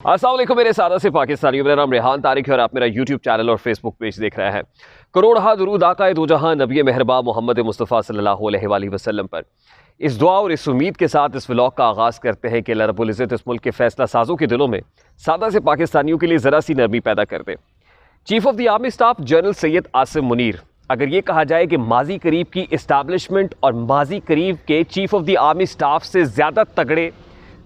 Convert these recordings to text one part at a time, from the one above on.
अस्सलाम वालेकुम मेरे सादा से पाकिस्तानियों, मेरा नाम रेहान तारिक है और आप मेरा यूट्यूब चैनल और फेसबुक पेज देख रहे हैं। करोड़हा दुरूद आका दो जहां नबी मेहरबा मोहम्मद मुस्तफ़ा सल्लल्लाहु अलैहि वसल्लम पर। इस दुआ और इस उम्मीद के साथ इस व्लॉग का आगाज़ करते हैं कि अल्लाह रब्बुल इज़्ज़त इस मुल्क के फैसला साजों के दिलों में सादा से पाकिस्तानियों के लिए ज़रा सी नरमी पैदा कर दे। Chief of the army staff general Syed Asim Munir, अगर ये कहा जाए कि माजी करीब की इस्टेब्लिशमेंट और माजी करीब के chief of the army staff से ज़्यादा तगड़े,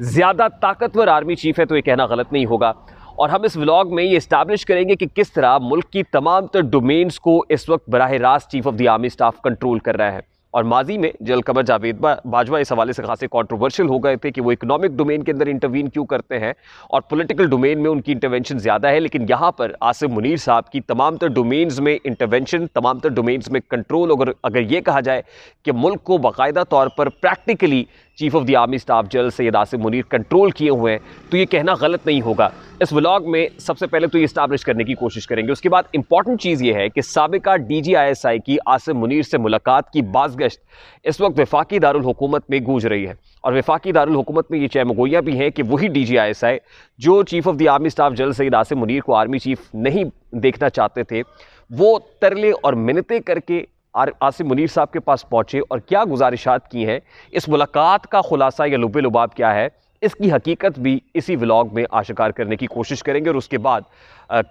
ज़्यादा ताकतवर आर्मी चीफ है तो ये कहना गलत नहीं होगा। और हम इस व्लॉग में ये इस्टेब्लिश करेंगे कि किस तरह मुल्क की तमाम तर डोमेन्स को इस वक्त बराह रास्त chief of the army staff control कर रहा है। और माजी में जनरल कमर जावेद बाजवा इस हवाले से खासे कंट्रोवर्शियल हो गए थे कि वो इकोनॉमिक डोमेन के अंदर इंटरवीन क्यों करते हैं और पॉलिटिकल डोमेन में उनकी इंटरवेंशन ज़्यादा है। लेकिन यहाँ पर आसिम मुनीर साहब की तमाम तर डोमेन्स में इंटरवेंशन, तमाम तर डोमेन्स में कंट्रोल, अगर ये कहा जाए कि मुल्क को बाकायदा तौर पर practically chief of the army staff general Syed Asim Munir control किए हुए हैं तो ये कहना गलत नहीं होगा। इस व्लॉग में सबसे पहले तो ये इस्टेब्लिश करने की कोशिश करेंगे। उसके बाद इंपॉर्टेंट चीज़ ये है कि साबिका DGISI की आसिम मुनीर से मुलाकात की बाज़गश्त इस वक्त वफाकी दारुल हुकूमत में गूंज रही है। और वफाकी दारुल हुकूमत में ये चहमगोइयाँ भी हैं कि वही DGISI जो chief of the army staff general Syed Asim Munir को आर्मी चीफ नहीं देखना चाहते थे, वो तरले और मिन्नतें करके आसिम मुनीर साहब के पास पहुंचे और क्या गुजारिशात की हैं। इस मुलाकात का खुलासा या लुब्बे लुबाब क्या है, इसकी हकीकत भी इसी व्लॉग में आशिकार करने की कोशिश करेंगे। और उसके बाद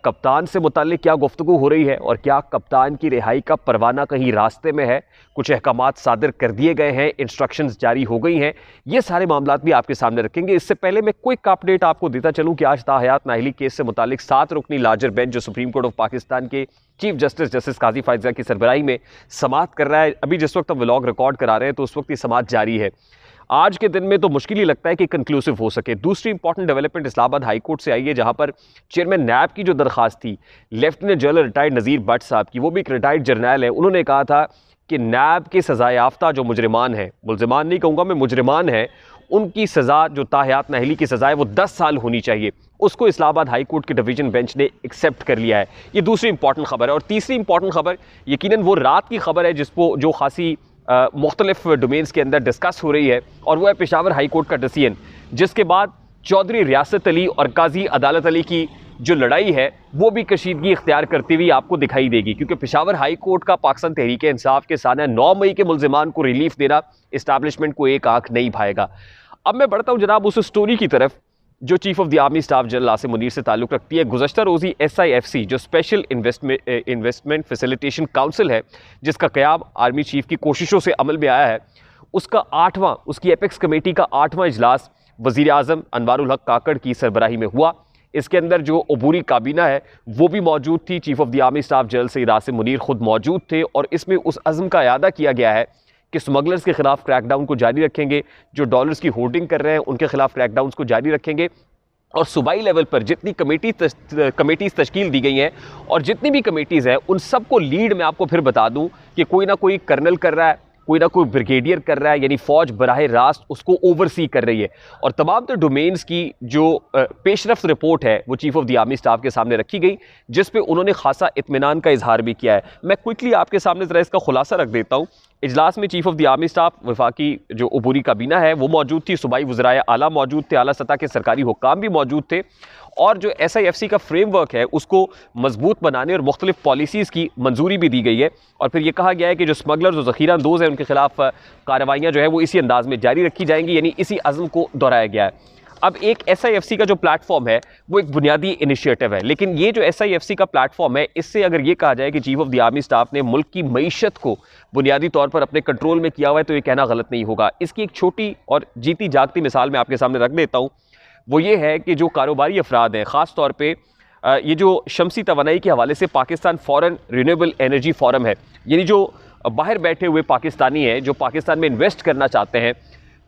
कप्तान से मुताल्लिक क्या गुफ्तगू हो रही है और क्या कप्तान की रिहाई का परवाना कहीं रास्ते में है, कुछ अहकामात सादिर कर दिए गए हैं, इंस्ट्रक्शंस जारी हो गई हैं, ये सारे मामलात भी आपके सामने रखेंगे। इससे पहले मैं क्विक अपडेट आपको देता चलूँ कि आज ताहयात नाहली केस से मुताल्लिक 7 रुकनी लार्जर बेंच जो सुप्रीम कोर्ट ऑफ पाकिस्तान के चीफ जस्टिस काजी फायजा की सरबराही में समाअत कर रहा है। अभी जिस वक्त हम व्लॉग रिकॉर्ड करा रहे हैं तो उस वक्त ये समाअत जारी है। आज के दिन में तो मुश्किल ही लगता है कि कंक्लूसिव हो सके। दूसरी important development Islamabad high court से आई है, जहां पर चेयरमैन नैब की जो दरखास्त थी लेफ्टिनेंट जनरल रिटायर्ड नज़ीर भट्ट साहब की, वो भी एक रिटायर्ड जर्नल है, उन्होंने कहा था कि नैब के सज़ा याफ्ता जो मुजरिमान हैं, मुलजिमान नहीं कहूँगा मैं, मुजरिमान हैं, उनकी सज़ा जो ताहयात नाहली की सज़ा है वो 10 साल होनी चाहिए। उसको इस्लामाबाद हाई कोर्ट के डिवीजन बेंच ने एक्सेप्ट कर लिया है। ये दूसरी इंपॉर्टेंट खबर है। और तीसरी इंपॉर्टेंट खबर यकीनन वो रात की खबर है जिसको जो खासी मुख्तलिफ डोमेन्स के अंदर डिस्कस हो रही है, और वो है पेशावर हाई कोर्ट का डिसीजन, जिसके बाद चौधरी रियासत अली और काजी अदालत अली की जो लड़ाई है वो भी कशीदगी इख्तियार करती हुई आपको दिखाई देगी। क्योंकि पेशावर हाई कोर्ट का पाकिस्तान तहरीक इंसाफ के सामने 9 मई के मुलजिमान को रिलीफ देना इस्टेब्लिशमेंट को एक आंख नहीं भाएगा। अब मैं बढ़ता हूँ जनाब उस स्टोरी की तरफ जो chief of the army staff general Asim Munir से ताल्लुक़ रखती है। गुज़श्ता रोज़ी SIFC जो स्पेशल इन्वेस्टमेंट फैसिलिटेशन काउंसिल है, जिसका क़याम आर्मी चीफ की कोशिशों से अमल में आया है, उसकी एपेक्स कमेटी का 8वां इजलास वज़ीर आज़म अनवारुल हक काकड़ की सरबराही में हुआ। इसके अंदर जो अबूरी काबीना है वो भी मौजूद थी, chief of the army staff general Syed Asim Munir खुद मौजूद थे, और इसमें उस अज़्म का इयादा किया गया है कि स्मगलर्स के खिलाफ क्रैकडाउन को जारी रखेंगे, जो डॉलर्स की होर्डिंग कर रहे हैं उनके खिलाफ क्रैकडाउन को जारी रखेंगे, और सूबाई लेवल पर जितनी कमेटीज़ तश्कील दी गई हैं और जितनी भी कमेटीज़ हैं उन सबको लीड मैं आपको फिर बता दूं कि कोई ना कोई कर्नल कर रहा है, कोई ना कोई ब्रिगेडियर कर रहा है, यानी फ़ौज बराह रास्त उसको ओवरसी कर रही है। और तमाम तो डोमेन्स की जो पेशरफ्त रिपोर्ट है वो chief of the army staff के सामने रखी गई, जिस पे उन्होंने खासा इत्मीनान का इजहार भी किया है। मैं क्विकली आपके सामने ज़रा इसका खुलासा रख देता हूँ। इजलास में chief of the army staff वफाकी जो अबूरी काबीना है वो मौजूद थी, सूबाई वज़राए आला मौजूद थे, आला सतह के सरकारी हुक्काम भी मौजूद थे, और जो SIFC का फ्रेमवर्क है उसको मजबूत बनाने और मुख्तलिफ पॉलिसीज़ की मंजूरी भी दी गई है। और फिर ये कहा गया है कि जो स्मगलर जो ज़ख़ीरा अंदोज़ हैं उनके खिलाफ कार्रवाइयाँ जो है वो इसी अंदाज़ में जारी रखी जाएंगी, यानी इसी अज़्म को दोहराया गया है। अब एक SIFC का जो प्लेटफॉर्म है वो एक बुनियादी इनिशिएटिव है, लेकिन ये जो SIFC का प्लेटफॉर्म है, इससे अगर ये कहा जाए कि chief of the army staff ने मुल्क की मईशत को बुनियादी तौर पर अपने कंट्रोल में किया हुआ है तो ये कहना गलत नहीं होगा। इसकी एक छोटी और जीती जागती मिसाल मैं आपके सामने रख देता हूँ। वो ये है कि जो कारोबारी अफराद हैं, ख़ास तौर पर ये जो शमसी तवानाई के हवाले से Pakistan foreign renewable energy forum है, यानी जो बाहर बैठे हुए पाकिस्तानी हैं जो पाकिस्तान में इन्वेस्ट करना चाहते हैं,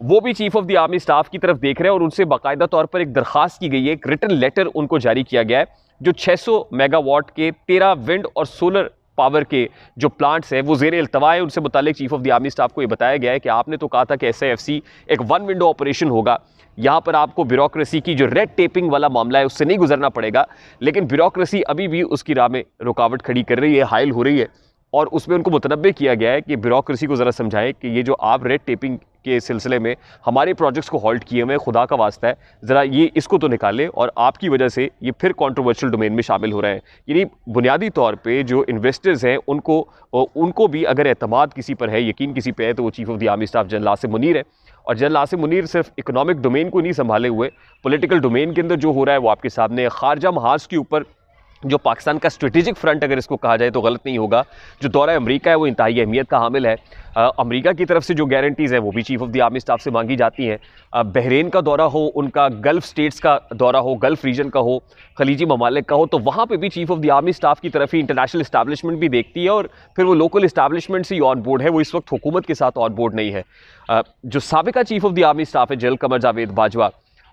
वो भी chief of the army staff की तरफ देख रहे हैं और उनसे बाकायदा तौर पर एक दरख्वास्त की गई है, एक रिटन लेटर उनको जारी किया गया है। जो 600 मेगावाट के 13 विंड और सोलर पावर के जो प्लांट्स हैं वो ज़ेर इल्तवा है, उनसे मुतालिक chief of the army staff को ये बताया गया है कि आपने तो कहा था कि SIFC एक 1 विंडो ऑपरेशन होगा, यहाँ पर आपको ब्यूरोक्रेसी की जो रेड टेपिंग वाला मामला है उससे नहीं गुजरना पड़ेगा, लेकिन ब्यूरोक्रेसी अभी भी उसकी राह में रुकावट खड़ी कर रही है, हायल हो रही है। और उसमें उनको मुतनब्बे किया गया है कि ब्यूरोक्रेसी को ज़रा समझाएं कि ये जो आप रेड टेपिंग के सिलसिले में हमारे प्रोजेक्ट्स को हॉल्ट किए हुए, खुदा का वास्ता है ज़रा ये इसको तो निकालें, और आपकी वजह से ये फिर कंट्रोवर्शियल डोमेन में शामिल हो रहे हैं। यानी बुनियादी तौर पे जो इन्वेस्टर्स हैं उनको भी अगर एतमाद किसी पर है, यकीन किसी पे है, तो वो chief of the army staff general Asim Munir है। और जनरल आसिम मुनीर सिर्फ इकोनॉमिक डोमेन को नहीं संभाले हुए, पॉलिटिकल डोमेन के अंदर जो हो रहा है वो आपके सामने, खारजा महाज के ऊपर जो पाकिस्तान का स्ट्रेटेजिक फ्रंट अगर इसको कहा जाए तो गलत नहीं होगा, जो दौरा अमेरिका है वो इंतहाई अहमियत का हामिल है। अमेरिका की तरफ से जो गारंटीज़ हैं वो भी chief of the army staff से मांगी जाती हैं। बहरीन का दौरा हो, उनका गल्फ़ स्टेट्स का दौरा हो, गल्फ़ रीजन का हो, खलीजी ममालिक का हो, तो वहाँ पे भी chief of the army staff की तरफ ही इंटरनेशनल इस्टेब्लिशमेंट भी देखती है, और फिर वो लोकल इस्टेब्लिशमेंट से ही ऑन बोर्ड है, वो इस वक्त हुकूमत के साथ ऑन बोर्ड नहीं है। जो साबिका chief of the army staff है जनरल कमर जावेद बाजवा,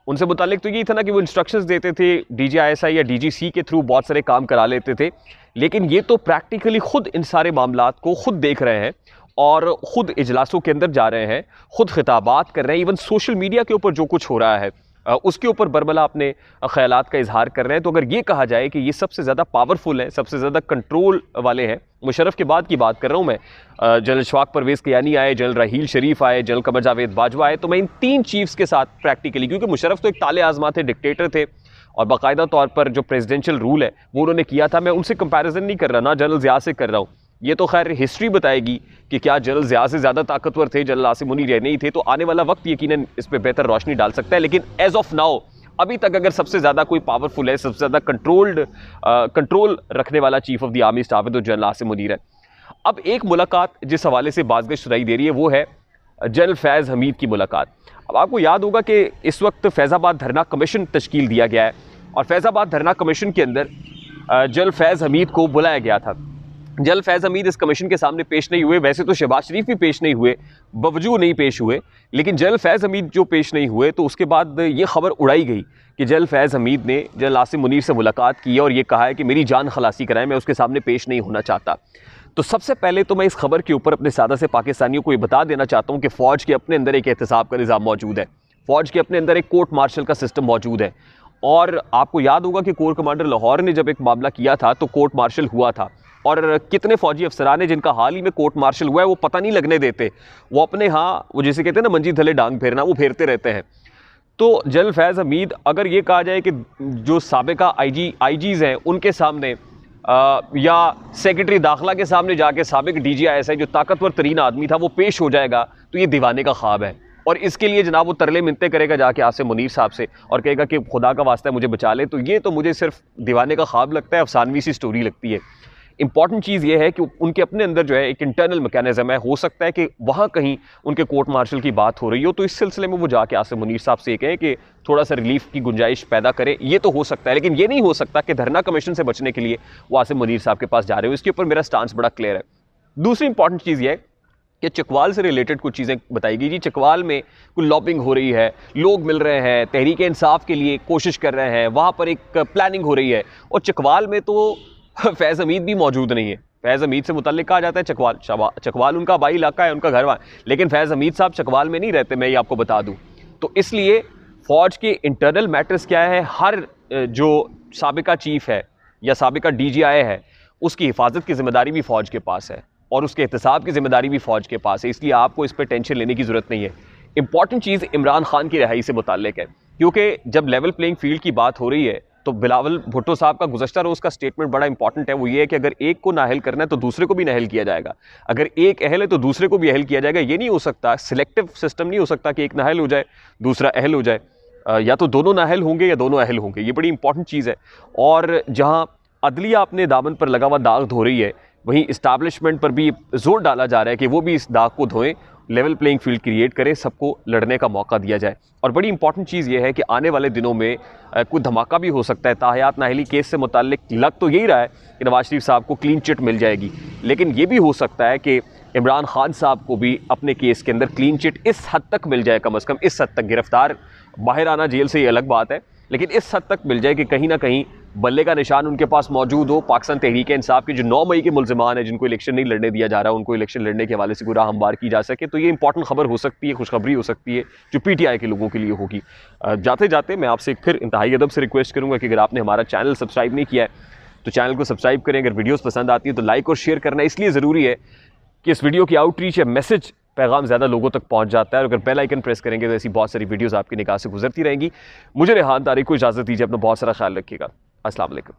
उनसे मुतालिक तो यही था ना कि वो इंस्ट्रक्शंस देते थे, DGISI या DGC के थ्रू बहुत सारे काम करा लेते थे, लेकिन ये तो प्रैक्टिकली खुद इन सारे मामलात को खुद देख रहे हैं और खुद इजलासों के अंदर जा रहे हैं, खुद खिताबात कर रहे हैं, इवन सोशल मीडिया के ऊपर जो कुछ हो रहा है उसके ऊपर बरमला अपने ख़यालात का इजहार कर रहे हैं। तो अगर ये कहा जाए कि ये सबसे ज़्यादा पावरफुल है, सबसे ज़्यादा कंट्रोल वाले हैं, मुशर्रफ के बाद की बात कर रहा हूँ मैं, जनरल शवाक परवेज़ कियानी आए, जनरल राहील शरीफ आए, जनरल कमर जावेद बाजवा आए, तो मैं इन तीन चीफ्स के साथ प्रैक्टिकली, क्योंकि मुशर्रफ तो एक ताले आज़मा थे, डिक्टेटर थे, और बाकायदा तौर पर जो प्रेसिडेंशियल रूल है वो उन्होंने किया था, मैं उनसे कंपैरिजन नहीं कर रहा, ना जनरल ज़िया से कर रहा हूँ। ये तो खैर हिस्ट्री बताएगी कि क्या जनरल ज़िया से ज़्यादा ताकतवर थे जनरल आसिम मुनीर या नहीं थे, तो आने वाला वक्त यकीनन इस पर बेहतर रोशनी डाल सकता है। लेकिन एज ऑफ नाउ अभी तक अगर सबसे ज़्यादा कोई पावरफुल है, सबसे ज़्यादा कंट्रोल रखने वाला chief of the army staff है तो जनरल आसिम मुनीर है। अब एक मुलाकात जिस हवाले से बाज़गश्त सुनाई दे रही है वो है जनरल फैज़ हमीद की मुलाकात। अब आपको याद होगा कि इस वक्त फैज़ाबाद धरना कमीशन तश्कील दिया गया है, और फैज़ाबाद धरना कमीशन के अंदर जनरल फैज़ हमीद को बुलाया गया था। जनरल फैज़ हमीद इस कमीशन के सामने पेश नहीं हुए, वैसे तो शहबाज शरीफ भी पेश नहीं हुए, बावजूद नहीं पेश हुए, लेकिन जनरल फैज़ हमीद जो पेश नहीं हुए तो उसके बाद ये खबर उड़ाई गई कि जनरल फैज़ हमीद ने जनरल आसिम मुनीर से मुलाकात की और ये कहा है कि मेरी जान खलासी कराएं, मैं उसके सामने पेश नहीं होना चाहता। तो सबसे पहले तो मैं इस खबर के ऊपर अपने सादा से पाकिस्तानियों को ये बता देना चाहता हूँ कि फ़ौज के अपने अंदर एक एहतसाब का निज़ाम मौजूद है, फ़ौज के अपने अंदर एक कोर्ट मार्शल का सिस्टम मौजूद है। और आपको याद होगा कि कोर कमांडर लाहौर ने जब एक मामला किया था तो कोर्ट मार्शल हुआ था, और कितने फौजी अफसरान हैं जिनका हाल ही में कोर्ट मार्शल हुआ है वो पता नहीं लगने देते, वो अपने वो जिसे कहते हैं ना मंजी थले डांग फेरना, वो फेरते रहते हैं। तो जनरल फैज़ हमीद, अगर ये कहा जाए कि जो साबिका IGs हैं उनके सामने या सेक्रेटरी दाखिला के सामने जाके साबिक DGISI जो ताकतवर तरीन आदमी था वो पेश हो जाएगा, तो ये दीवाने का ख्वाब है। और इसके लिए जनाब वो तरले मिन्नतें करेगा जाके आसिम मुनीर साहब से और कहेगा कि खुदा का वास्ता है मुझे बचा ले, तो ये तो मुझे सिर्फ दीवाने का ख्वाब लगता है, अफसानवी सी स्टोरी लगती है। इंपॉर्टेंट चीज़ ये है कि उनके अपने अंदर जो है एक इंटरनल मैकेनिज्म है, हो सकता है कि वहाँ कहीं उनके कोर्ट मार्शल की बात हो रही हो, तो इस सिलसिले में वो जाके आसिम मुनीर साहब से कहें कि थोड़ा सा रिलीफ की गुंजाइश पैदा करें, ये तो हो सकता है। लेकिन ये नहीं हो सकता कि धरना कमीशन से बचने के लिए वो आसिम मुनीर साहब के पास जा रहे हो। इसके ऊपर मेरा स्टांस बड़ा क्लियर है। दूसरी इंपॉर्टेंट चीज़ ये है कि चकवाल से रिलेटेड कुछ चीज़ें बताई गई जी। चकवाल में कुछ लॉबिंग हो रही है, लोग मिल रहे हैं, तहरीक इंसाफ के लिए कोशिश कर रहे हैं, वहाँ पर एक प्लानिंग हो रही है, और चकवाल में तो फैज़ हमीद भी मौजूद नहीं है। फैज़ हमीद से मुताल्लिक कहा जाता है चकवाल उनका बाई इलाका है, उनका घर वहाँ, लेकिन फैज़ हमीद साहब चकवाल में नहीं रहते, मैं ये आपको बता दूँ। तो इसलिए फ़ौज के इंटरनल मैटर्स क्या है, हर जो साबिका चीफ़ है या साबिका DGI है उसकी हिफाजत की जिम्मेदारी भी फ़ौज के पास है और उसके एहतसाब की जिम्मेदारी भी फ़ौज के पास है, इसलिए आपको इस पर टेंशन लेने की ज़रूरत नहीं है। इंपॉर्टेंट चीज़ इमरान खान की रिहाई से मुताल्लिक है, क्योंकि जब लेवल प्लेइंग फील्ड की बात हो रही है तो बिलावल भुट्टो साहब का गुज़श्ता रोज़ का स्टेटमेंट बड़ा इंपॉर्टेंट है। वो ये है कि अगर एक को नाअहल करना है तो दूसरे को भी नाअहल किया जाएगा, अगर एक अहल है तो दूसरे को भी अहल किया जाएगा। ये नहीं हो सकता, सिलेक्टिव सिस्टम नहीं हो सकता कि एक नाअहल हो जाए दूसरा अहल हो जाए, या तो दोनों नाअहल होंगे या दोनों अहल होंगे। ये बड़ी इंपॉर्टेंट चीज़ है। और जहाँ अदलिया अपने दामन पर लगा हुआ दाग धो रही है, वहीं इस्टेब्लिशमेंट पर भी जोर डाला जा रहा है कि वो भी इस दाग को धोएं, लेवल प्लेइंग फील्ड क्रिएट करें, सबको लड़ने का मौका दिया जाए। और बड़ी इंपॉर्टेंट चीज़ ये है कि आने वाले दिनों में कोई धमाका भी हो सकता है। ताहयात नाहली केस से मुताल्लिक लग तो यही रहा है कि नवाज शरीफ साहब को क्लीन चिट मिल जाएगी, लेकिन ये भी हो सकता है कि इमरान खान साहब को भी अपने केस के अंदर क्लीन चिट इस हद तक मिल जाए, कम अज़ कम इस हद तक। गिरफ्तार बाहर आना जेल से ये अलग बात है, लेकिन इस हद तक मिल जाए कि कहीं ना कहीं बल्ले का निशान उनके पास मौजूद हो। पाकिस्तान तहरीक इंसाफ के जो 9 मई के मुल्ज़िमान हैं जिनको इलेक्शन नहीं लड़ने दिया जा रहा, उनको इलेक्शन लड़ने के हवाले से कोई राह हमवार की जा सके, तो ये इंपॉर्टेंट खबर हो सकती है, खुशखबरी हो सकती है जो PTI के लोगों के लिए होगी। जाते जाते मैं आपसे फिर इंतहाई अदब से रिक्वेस्ट करूँगा कि अगर आपने हमारा चैनल सब्सक्राइब नहीं किया है तो चैनल को सब्सक्राइब करें। अगर वीडियोज़ पसंद आती है तो लाइक और शेयर करना इसलिए ज़रूरी है कि इस वीडियो की आउटरीच या मैसेज पैगाम ज़्यादा लोगों तक पहुँच जाता है। और अगर बेल आइकन प्रेस करेंगे तो ऐसी बहुत सारी वीडियोज़ आपकी निगाह से गुजरती रहेंगी। मुझे रेहान तारिक को इजाज़त दीजिए, अपना बहुत सारा ख्याल रखिएगा। अस्सलाम वालेकुम।